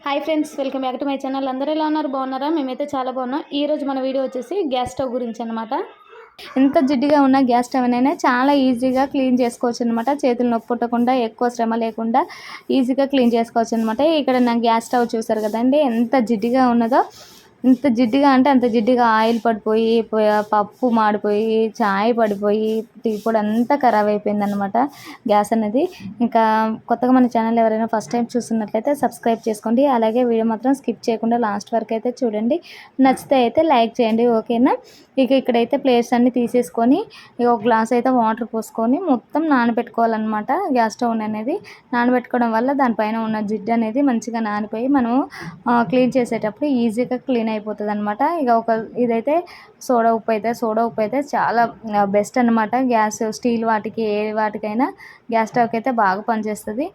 Hi friends, welcome back to my channel. అందరూ ఎలా ఉన్నారు? బాగున్నారా? మేమైతే చాలా బాగున్నాం. ఈరోజు మన వీడియో వచ్చేసి గ్యాస్ స్టవ్ గురించి అనమాట. ఎంత జిడ్డుగా ఉన్న గ్యాస్ స్టవ్ అయినా చాలా ఈజీగా క్లీన్ చేసుకోవచ్చు అనమాట. చేతులు నొప్పి పుట్టకుండా, ఎక్కువ శ్రమ లేకుండా ఈజీగా క్లీన్ చేసుకోవచ్చు అనమాట. ఇక్కడ నా గ్యాస్ స్టవ్ చూసారు కదండి, ఎంత జిడ్డుగా ఉన్నదో. ఇంత జిడ్డుగా అంటే అంత జిడ్డుగా ఆయిల్ పడిపోయి, పప్పు మాడిపోయి, చాయ్ పడిపోయి, టీ పొడి అంతా ఖరాబ్ అయిపోయిందనమాట గ్యాస్ అనేది. ఇంకా కొత్తగా మన ఛానల్ ఎవరైనా ఫస్ట్ టైం చూస్తున్నట్లయితే సబ్స్క్రైబ్ చేసుకోండి. అలాగే వీడియో మాత్రం స్కిప్ చేయకుండా లాస్ట్ వరకు అయితే చూడండి. నచ్చితే అయితే లైక్ చేయండి, ఓకేనా. ఇక్కడైతే ప్లేట్స్ అన్నీ తీసేసుకొని ఒక గ్లాస్ అయితే వాటర్ పోసుకొని మొత్తం నానబెట్టుకోవాలన్నమాట. గ్యాస్ స్టవ్ అనేది నానబెట్టుకోవడం వల్ల దానిపైన ఉన్న జిడ్డు అనేది మంచిగా నానిపోయి మనం క్లీన్ చేసేటప్పుడు ఈజీగా క్లీన్ అయిపోతుంది అనమాట. ఇదైతే సోడా ఉప్పు అయితే చాలా బెస్ట్ అనమాట. గ్యాస్ స్టీల్ వాటికి ఏ వాటికైనా గ్యాస్ స్టవ్కి అయితే బాగా పనిచేస్తుంది.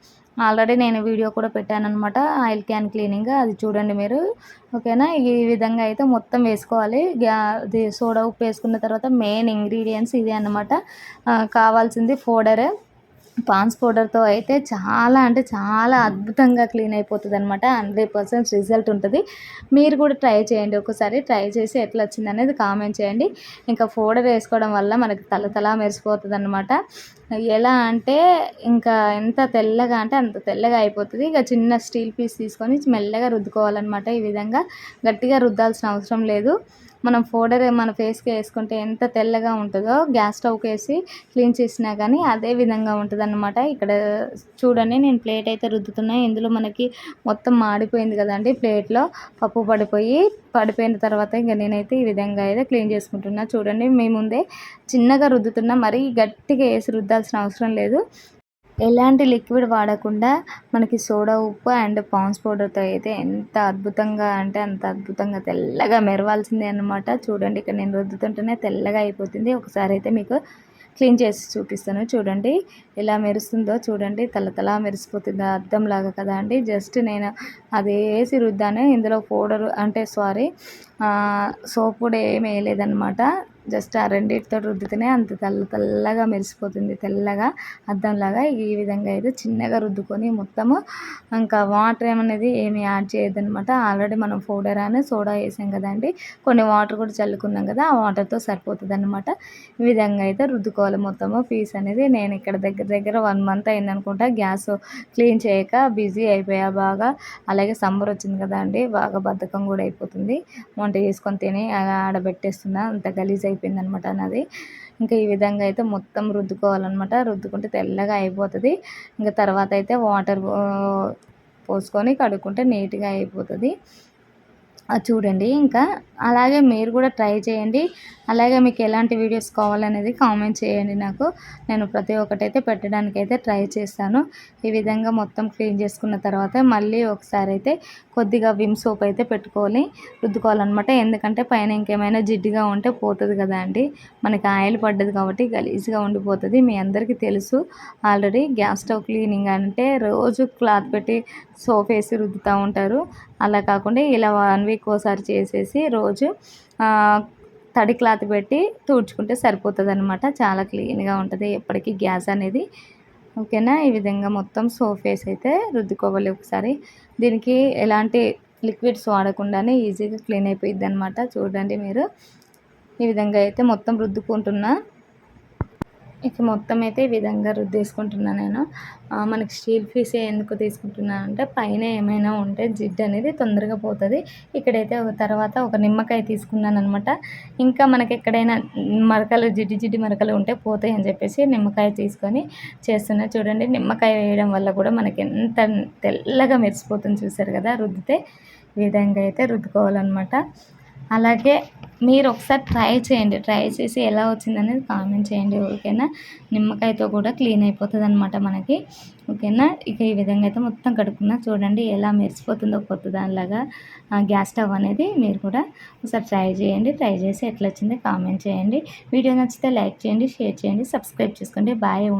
ఆల్రెడీ నేను వీడియో కూడా పెట్టాను అనమాట, ఆయిల్ క్యాన్ క్లీనింగ్, అది చూడండి మీరు, ఓకేనా. ఈ విధంగా అయితే మొత్తం వేసుకోవాలి. సోడా ఉప్పు వేసుకున్న తర్వాత మెయిన్ ఇంగ్రీడియంట్స్ ఇదే అనమాట. కావాల్సింది పౌడర్. పాన్స్ పౌడర్తో అయితే చాలా అంటే చాలా అద్భుతంగా క్లీన్ అయిపోతుంది అనమాట. 100% రిజల్ట్ ఉంటుంది. మీరు కూడా ట్రై చేయండి, ఒకసారి ట్రై చేసి ఎట్లా వచ్చింది అనేది కామెంట్ చేయండి. ఇంకా పౌడర్ వేసుకోవడం వల్ల మనకి తల మెరిసిపోతుంది అనమాట. ఎలా అంటే ఇంకా ఎంత తెల్లగా అంటే అంత తెల్లగా అయిపోతుంది. ఇక చిన్న స్టీల్ పీస్ తీసుకొని మెల్లగా రుద్దుకోవాలన్నమాట. ఈ విధంగా గట్టిగా రుద్దాల్సిన అవసరం లేదు. మనం పౌడర్ మన ఫేస్కి వేసుకుంటే ఎంత తెల్లగా ఉంటుందో గ్యాస్ స్టవ్కి వేసి క్లీన్ చేసినా కానీ అదే విధంగా ఉంటుంది అన్నమాట. ఇక్కడ చూడండి, నేను ప్లేట్ అయితే రుద్దుతున్నాను. ఇందులో మనకి మొత్తం మాడిపోయింది కదండి, ప్లేట్లో పప్పు పడిపోయిన తర్వాత ఇంకా నేనైతే ఈ విధంగా అయితే క్లీన్ చేసుకుంటున్నా. చూడండి, మీ ముందే చిన్నగా రుద్దుతున్నా, మరీ గట్టిగా వేసి రుద్దాల్సిన అవసరం లేదు. ఎలాంటి లిక్విడ్ వాడకుండా మనకి సోడా ఉప్పు అండ్ పాన్స్ పౌడర్తో అయితే ఎంత అద్భుతంగా అంటే అంత అద్భుతంగా తెల్లగా మెరవాల్సిందే అనమాట. చూడండి, ఇక్కడ నేను రుద్దుతుంటేనే తెల్లగా అయిపోతుంది. ఒకసారి అయితే మీకు క్లీన్ చేసి చూపిస్తాను. చూడండి ఎలా మెరుస్తుందో, చూడండి తల మెరిసిపోతుంది, అద్దంలాగా కదా అండి. జస్ట్ నేను అది వేసి రుద్దాను. ఇందులో పౌడర్ అంటే సోప్ కూడా ఏమి వేయలేదన్నమాట. జస్ట్ ఆ రెండింటితో రుద్దితేనే అంత తెల్లగా మెరిసిపోతుంది, తెల్లగా అద్దంలాగా. ఈ విధంగా అయితే చిన్నగా రుద్దుకొని మొత్తము ఇంకా వాటర్ ఏమి యాడ్ చేయొద్దనమాట. ఆల్రెడీ మనం పౌడర్ అని సోడా వేసాం కదండి, కొన్ని వాటర్ కూడా చల్లుకున్నాం కదా, ఆ వాటర్తో సరిపోతుంది అనమాట. ఈ విధంగా అయితే రుద్దుకోవాలి మొత్తము పీస్ అనేది. నేను ఇక్కడ దగ్గర 1 మంత్ అయిందనుకుంటా గ్యాస్ క్లీన్ చేయక, బిజీ అయిపోయా బాగా. అలాగే సమ్మర్ వచ్చింది కదా అండి, బాగా బద్ధకం కూడా అయిపోతుంది. వంట చేసుకొని తిని అలా ఆడబెట్టేస్తున్నా, అంత గలీజ్ అయిపోయింది అనమాట నాది. ఇంకా ఈ విధంగా అయితే మొత్తం రుద్దుకోవాలన్నమాట. రుద్దుకుంటే తెల్లగా అయిపోతుంది. ఇంకా తర్వాత అయితే వాటర్ పోసుకొని కడుక్కుంటే నీట్గా అయిపోతుంది. చూడండి, ఇంకా అలాగే మీరు కూడా ట్రై చేయండి. అలాగే మీకు ఎలాంటి వీడియోస్ కావాలనేది కామెంట్ చేయండి నాకు. నేను ప్రతి ఒక్కటైతే పెట్టడానికైతే ట్రై చేస్తాను. ఈ విధంగా మొత్తం క్లీన్ చేసుకున్న తర్వాత మళ్ళీ ఒకసారి అయితే కొద్దిగా విమ్ సోప్ అయితే రుద్దుకోవాలన్నమాట. ఎందుకంటే పైన ఇంకేమైనా జిడ్డుగా ఉంటే పోతుంది కదా అండి. మనకి ఆయిల్ పడ్డది కాబట్టి గలీజ్గా ఉండిపోతుంది. మీ అందరికీ తెలుసు ఆల్రెడీ. గ్యాస్ స్టవ్ క్లీనింగ్ అంటే రోజు క్లాత్ పెట్టి సోప్ వేసి రుద్దుతూ ఉంటారు. అలా కాకుండా ఇలా 1 వీక్ ఒకసారి చేసేసి రోజు తడి క్లాత్ పెట్టి తుడుచుకుంటే సరిపోతుంది అనమాట. చాలా క్లీన్గా ఉంటుంది ఎప్పటికీ గ్యాస్ అనేది, ఓకేనా. ఈ విధంగా మొత్తం సోప్ వేసి అయితే రుద్దుకోవాలి ఒకసారి. దీనికి ఎలాంటి లిక్విడ్స్ వాడకుండానే ఈజీగా క్లీన్ అయిపోయిద్ది అనమాట. చూడండి మీరు, ఈ విధంగా అయితే మొత్తం రుద్దుకుంటున్నా. ఇక మొత్తం అయితే ఈ విధంగా రుద్దేసుకుంటున్నాను నేను. మనకి స్టీల్ పీసే ఎందుకు తీసుకుంటున్నాను అంటే పైన ఏమైనా ఉంటే జిడ్డు అనేది తొందరగా పోతుంది. ఇక్కడైతే తర్వాత ఒక నిమ్మకాయ తీసుకున్నాను అనమాట. ఇంకా మనకి ఎక్కడైనా జిడ్డి మరకలు ఉంటే పోతాయి అని చెప్పేసి నిమ్మకాయ తీసుకొని చేస్తున్నా. చూడండి, నిమ్మకాయ వేయడం వల్ల కూడా మనకి ఎంత తెల్లగా మెరిసిపోతుంది చూసారు కదా రుద్దితే. ఈ విధంగా అయితే రుద్దుకోవాలన్నమాట. అలాగే మీరు ఒకసారి ట్రై చేయండి, ట్రై చేసి ఎలా వచ్చిందనేది కామెంట్ చేయండి, ఓకేనా. నిమ్మకాయతో కూడా క్లీన్ అయిపోతుంది అనమాట మనకి, ఓకేనా. ఇక ఈ విధంగా అయితే మొత్తం కడుక్కున్నా. చూడండి ఎలా మెరిసిపోతుందో కొత్త దానిలాగా గ్యాస్ స్టవ్ అనేది. మీరు కూడా ఒకసారి ట్రై చేయండి, ట్రై చేసి ఎట్లా వచ్చిందో కామెంట్ చేయండి. వీడియో నచ్చితే లైక్ చేయండి, షేర్ చేయండి, సబ్స్క్రైబ్ చేసుకోండి. బాయ్.